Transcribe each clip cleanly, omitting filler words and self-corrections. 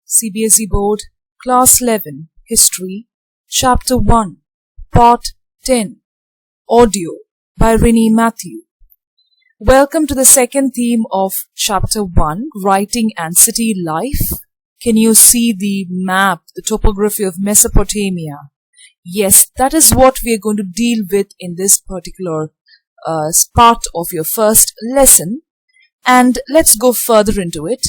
CBSE Board, Class 11, History, Chapter 1, Part 10, Audio by Rini Matthew. Welcome to the second theme of Chapter 1, Writing and City Life. Can you see the map, the topography of Mesopotamia? Yes, that is what we are going to deal with in this particular part of your first lesson. And let's go further into it.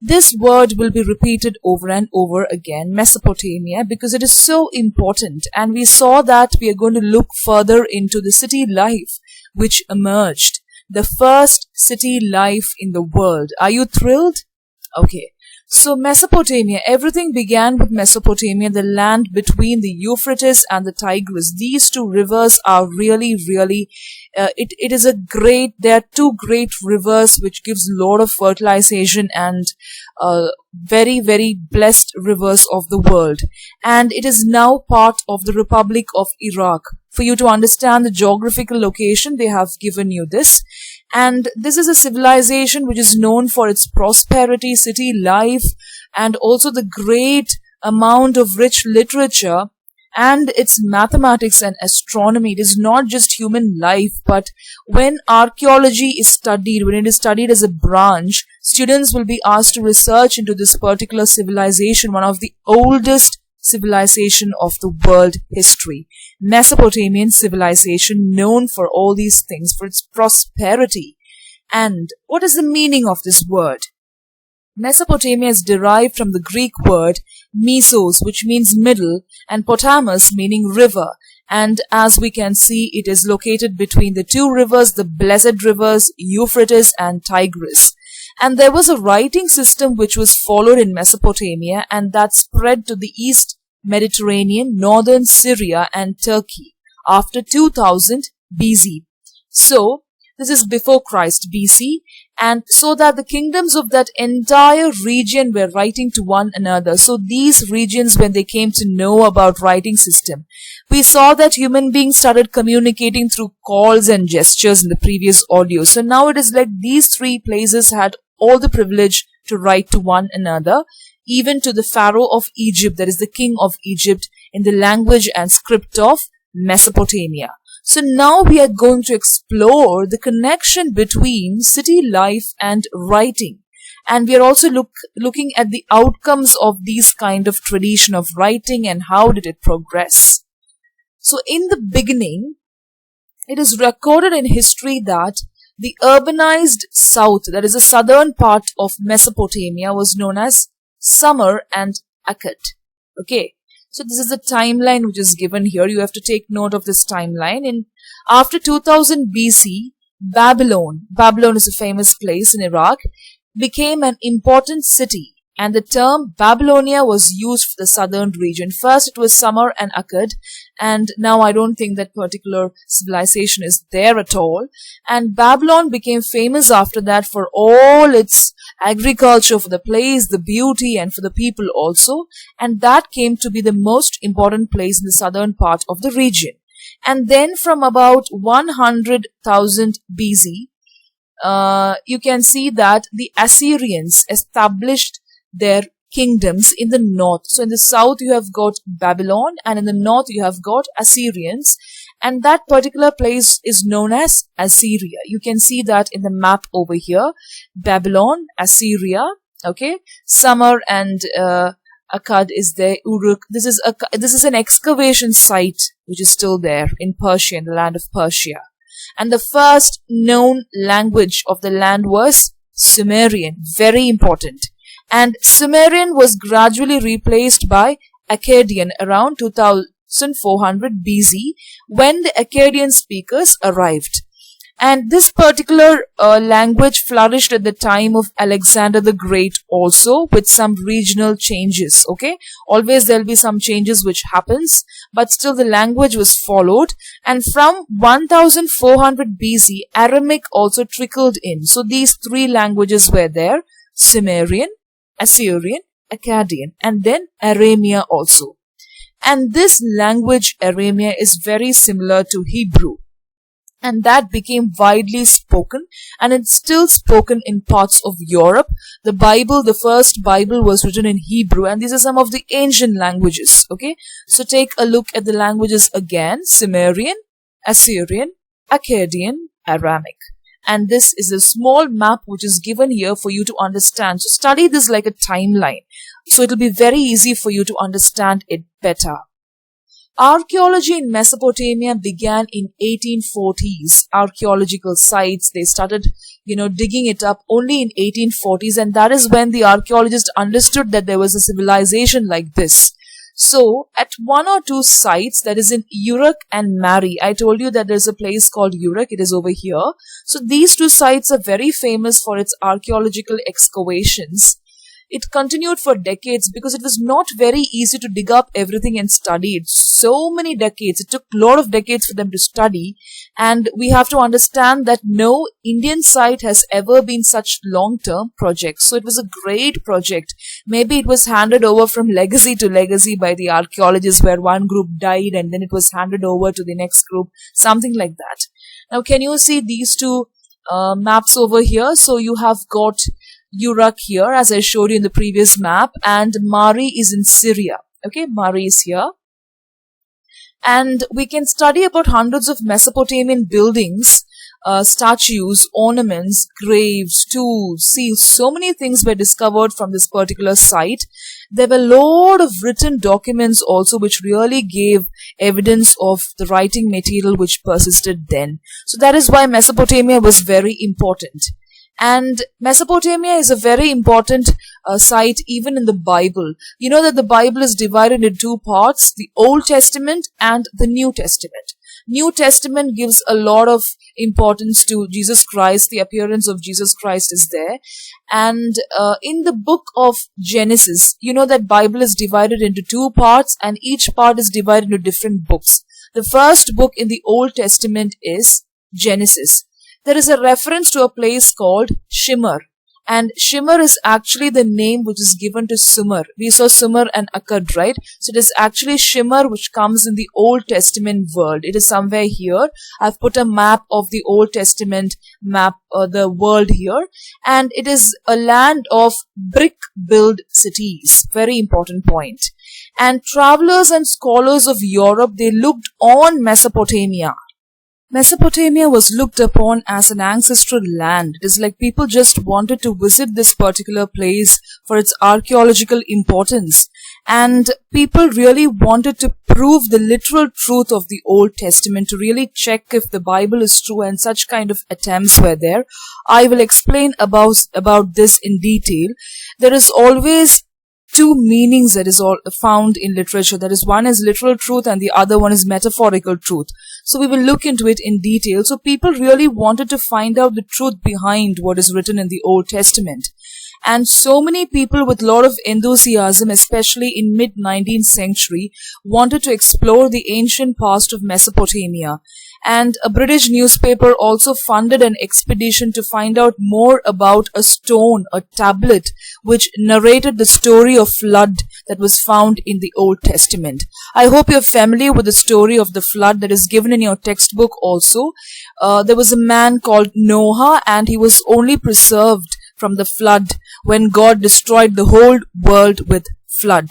This word will be repeated over and over again, Mesopotamia, because it is so important. And we saw that we are going to look further into the city life which emerged. The first city life in the world. Are you thrilled? Okay. So Mesopotamia, everything began with Mesopotamia, the land between the Euphrates and the Tigris. These two rivers are really, it is a great, they are two great rivers which gives a lot of fertilization and very, very blessed rivers of the world. And it is now part of the Republic of Iraq. For you to understand the geographical location, they have given you this. And this is a civilization which is known for its prosperity, city life, and also the great amount of rich literature and its mathematics and astronomy. It is not just human life, but when archaeology is studied, when it is studied as a branch, students will be asked to research into this particular civilization, one of the oldest civilization of the world history. Mesopotamian civilization, known for all these things, for its prosperity. And what is the meaning of this word? Mesopotamia is derived from the Greek word mesos, which means middle, and potamus, meaning river. And as we can see, it is located between the two rivers, the blessed rivers, Euphrates and Tigris. And there was a writing system which was followed in Mesopotamia, and that spread to the East Mediterranean, northern Syria and Turkey after 2000 BC. So, this is before Christ BC, and so that the kingdoms of that entire region were writing to one another. So these regions, when they came to know about writing system, we saw that human beings started communicating through calls and gestures in the previous audio. So now it is like these three places had all the privilege to write to one another, even to the Pharaoh of Egypt, that is the king of Egypt, in the language and script of Mesopotamia. So now we are going to explore the connection between city life and writing. And we are also looking at the outcomes of these kind of tradition of writing and how did it progress. So in the beginning, it is recorded in history that the urbanized south, that is the southern part of Mesopotamia, was known as Sumer and Akkad. Okay. So this is the timeline which is given here. You have to take note of this timeline. After 2000 BC, Babylon is a famous place in Iraq, became an important city. And the term Babylonia was used for the southern region. First it was Sumer and Akkad, and now I don't think that particular civilization is there at all. And Babylon became famous after that for all its agriculture, for the place, the beauty, and for the people also. And that came to be the most important place in the southern part of the region. And then from about 100,000 BC, you can see that the Assyrians established their kingdoms in the north. So in the south you have got Babylon, and in the north you have got Assyrians, and that particular place is known as Assyria. You can see that in the map over here. Babylon, Assyria, okay. Sumer and Akkad is there. Uruk. This is an excavation site which is still there in Persia, in the land of Persia. And the first known language of the land was Sumerian. Very important. And Sumerian was gradually replaced by Akkadian around 2400 BC when the Akkadian speakers arrived. And this particular language flourished at the time of Alexander the Great also, with some regional changes, okay. Always there will be some changes which happens, but still the language was followed. And from 1400 BC, Aramaic also trickled in. So these three languages were there: Sumerian, Assyrian, Akkadian, and then Aramea also. And this language, Aramea, is very similar to Hebrew. And that became widely spoken, and it's still spoken in parts of Europe. The Bible, the first Bible, was written in Hebrew, and these are some of the ancient languages. Okay, so take a look at the languages again: Sumerian, Assyrian, Akkadian, Aramaic. And this is a small map which is given here for you to understand. So study this like a timeline, so it'll be very easy for you to understand it better. Archaeology in Mesopotamia began in 1840s. Archaeological sites, they started, digging it up only in 1840s, and that is when the archaeologists understood that there was a civilization like this. So, at one or two sites, that is in Uruk and Mari, I told you that there's a place called Uruk, it is over here. So, these two sites are very famous for its archaeological excavations. It continued for decades because it was not very easy to dig up everything and study it. So many decades. It took a lot of decades for them to study. And we have to understand that no Indian site has ever been such long-term project. So it was a great project. Maybe it was handed over from legacy to legacy by the archaeologists, where one group died and then it was handed over to the next group. Something like that. Now can you see these two maps over here? So you have got Uruk here, as I showed you in the previous map, and Mari is in Syria. Okay, Mari is here. And we can study about hundreds of Mesopotamian buildings, statues, ornaments, graves, tools, seals. So many things were discovered from this particular site. There were a lot of written documents also, which really gave evidence of the writing material which persisted then. So that is why Mesopotamia was very important. And Mesopotamia is a very important site even in the Bible. You know that the Bible is divided into two parts, the Old Testament and the New Testament. New Testament gives a lot of importance to Jesus Christ. The appearance of Jesus Christ is there. And in the book of Genesis, you know that Bible is divided into two parts, and each part is divided into different books. The first book in the Old Testament is Genesis. There is a reference to a place called Shimmer, and Shimmer is actually the name which is given to Sumer. We saw Sumer and Akkad, right? So it is actually Shimmer which comes in the Old Testament world. It is somewhere here. I've put a map of the Old Testament map, the world here, and it is a land of brick-built cities. Very important point. And travelers and scholars of Europe, they looked on Mesopotamia. Mesopotamia was looked upon as an ancestral land. It is like people just wanted to visit this particular place for its archaeological importance. And people really wanted to prove the literal truth of the Old Testament, to really check if the Bible is true, and such kind of attempts were there. I will explain about this in detail. There is always two meanings that is all found in literature. That is, one is literal truth and the other one is metaphorical truth. So we will look into it in detail. So people really wanted to find out the truth behind what is written in the Old Testament. And so many people with a lot of enthusiasm, especially in mid-19th century, wanted to explore the ancient past of Mesopotamia. And a British newspaper also funded an expedition to find out more about a stone, a tablet, which narrated the story of flood that was found in the Old Testament. I hope you're familiar with the story of the flood that is given in your textbook also. There was a man called Noah, and he was only preserved from the flood when God destroyed the whole world with flood.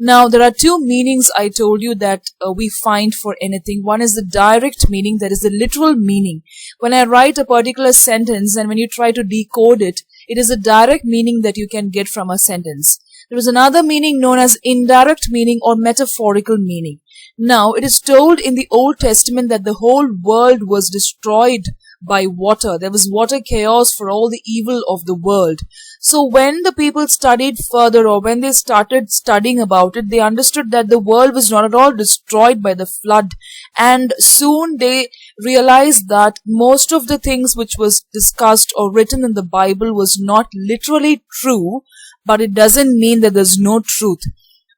Now, there are two meanings I told you that we find for anything. One is the direct meaning, that is the literal meaning. When I write a particular sentence and when you try to decode it, it is a direct meaning that you can get from a sentence. There is another meaning known as indirect meaning or metaphorical meaning. Now, it is told in the Old Testament that the whole world was destroyed by water. There was water chaos for all the evil of the world. So when the people studied further, or when they started studying about it, they understood that the world was not at all destroyed by the flood. And soon they realized that most of the things which was discussed or written in the Bible was not literally true, but it doesn't mean that there's no truth.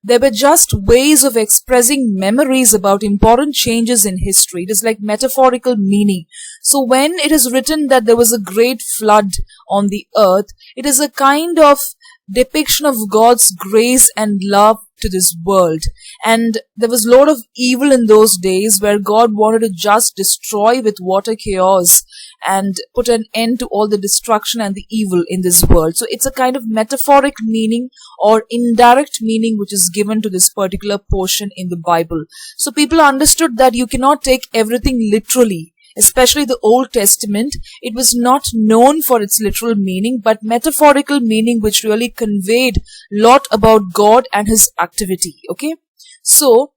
They were just ways of expressing memories about important changes in history. It is like metaphorical meaning. So when it is written that there was a great flood on the earth, it is a kind of depiction of God's grace and love to this world. And there was a lot of evil in those days where God wanted to just destroy with water chaos and put an end to all the destruction and the evil in this world. So it's a kind of metaphoric meaning or indirect meaning which is given to this particular portion in the Bible. So people understood that you cannot take everything literally. Especially the Old Testament, it was not known for its literal meaning, but metaphorical meaning which really conveyed a lot about God and His activity. Okay, so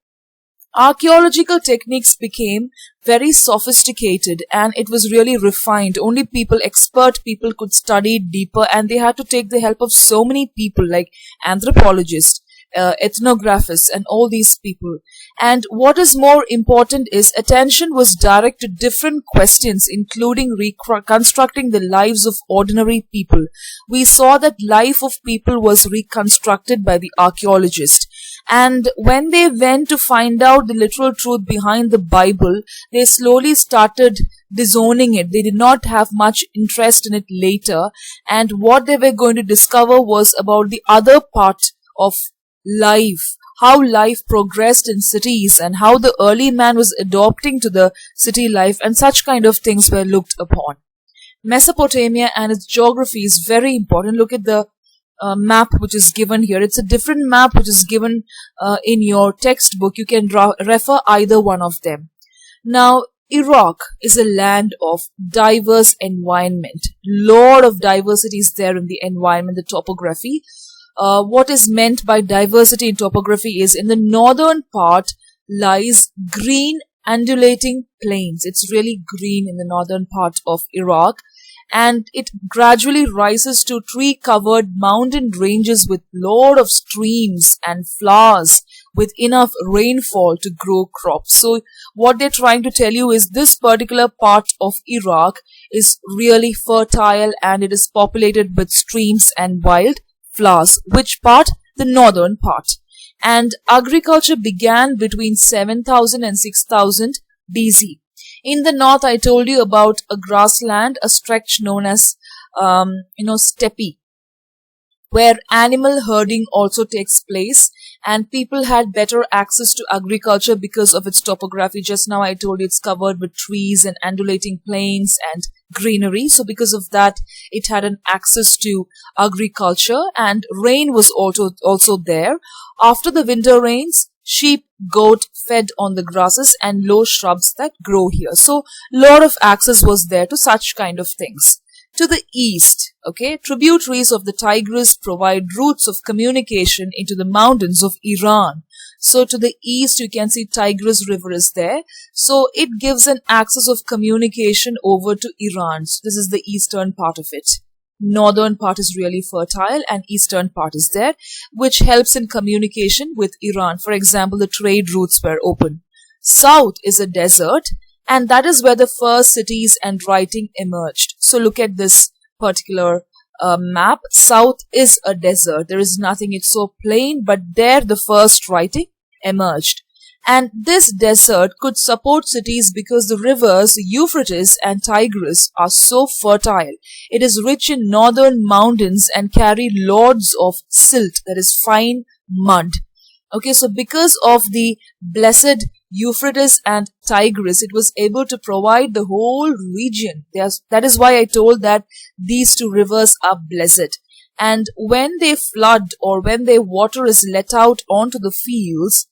archaeological techniques became very sophisticated and it was really refined. Only expert people could study deeper, and they had to take the help of so many people like anthropologists, ethnographists, and all these people. And what is more important is attention was directed to different questions, including reconstructing the lives of ordinary people. We saw that life of people was reconstructed by the archaeologist. And when they went to find out the literal truth behind the Bible, they slowly started disowning it. They did not have much interest in it later. And what they were going to discover was about the other part of life, how life progressed in cities and how the early man was adopting to the city life, and such kind of things were looked upon. Mesopotamia and its geography is very important. Look at the map which is given here. It's a different map which is given in your textbook. You can refer either one of them. Now, Iraq is a land of diverse environment. Lot of diversity is there in the environment, the topography. What is meant by diversity in topography is in the northern part lies green undulating plains. It's really green in the northern part of Iraq, and it gradually rises to tree-covered mountain ranges with lot of streams and flowers with enough rainfall to grow crops. So what they're trying to tell you is this particular part of Iraq is really fertile and it is populated with streams and wild flowers. Which part? The northern part. And agriculture began between 7000 and 6000 BC. In the north, I told you about a grassland, a stretch known as, steppe, where animal herding also takes place, and people had better access to agriculture because of its topography. Just now I told you it's covered with trees and undulating plains and greenery. So because of that, it had an access to agriculture, and rain was also there. After the winter rains, sheep, goat fed on the grasses and low shrubs that grow here. So lot of access was there to such kind of things. To the east, tributaries of the Tigris provide routes of communication into the mountains of Iran. So to the east, you can see Tigris River is there. So it gives an access of communication over to Iran. So this is the eastern part of it. Northern part is really fertile and eastern part is there, which helps in communication with Iran. For example, the trade routes were open. South is a desert, and that is where the first cities and writing emerged. So look at this particular map. South is a desert. There is nothing. It's so plain, but there the first writing emerged. And this desert could support cities because the rivers, the Euphrates and Tigris, are so fertile. It is rich in northern mountains and carry loads of silt, that is fine mud. So because of the blessed Euphrates and Tigris, it was able to provide the whole region. That is why I told that these two rivers are blessed. And when they flood or when their water is let out onto the fields,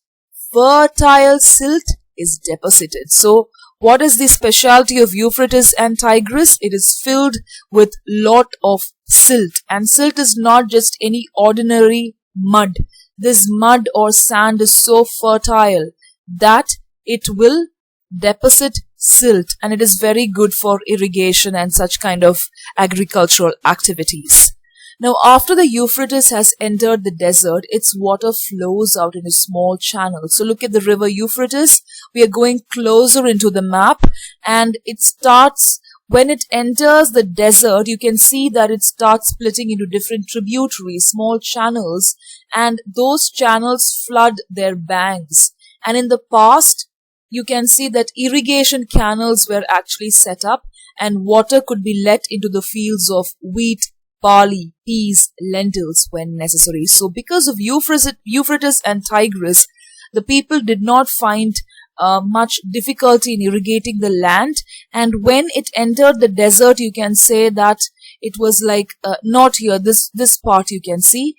fertile silt is deposited. So what is the specialty of Euphrates and Tigris? It is filled with lot of silt. And silt is not just any ordinary mud. This mud or sand is so fertile that it will deposit silt, and it is very good for irrigation and such kind of agricultural activities. Now, after the Euphrates has entered the desert, its water flows out in a small channel. So look at the river Euphrates. We are going closer into the map, and it starts, when it enters the desert, you can see that it starts splitting into different tributaries, small channels, and those channels flood their banks. And in the past, you can see that irrigation canals were actually set up, and water could be let into the fields of wheat, barley, peas, lentils when necessary. So because of Euphrates and Tigris, the people did not find much difficulty in irrigating the land, and when it entered the desert, you can say that it was like not here, this part you can see,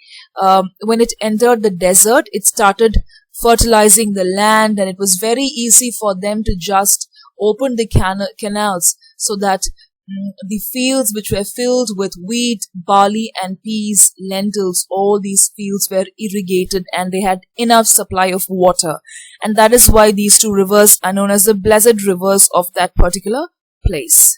when it entered the desert, it started fertilizing the land, and it was very easy for them to just open the canals so that the fields which were filled with wheat, barley and peas, lentils, all these fields were irrigated and they had enough supply of water. And that is why these two rivers are known as the blessed rivers of that particular place.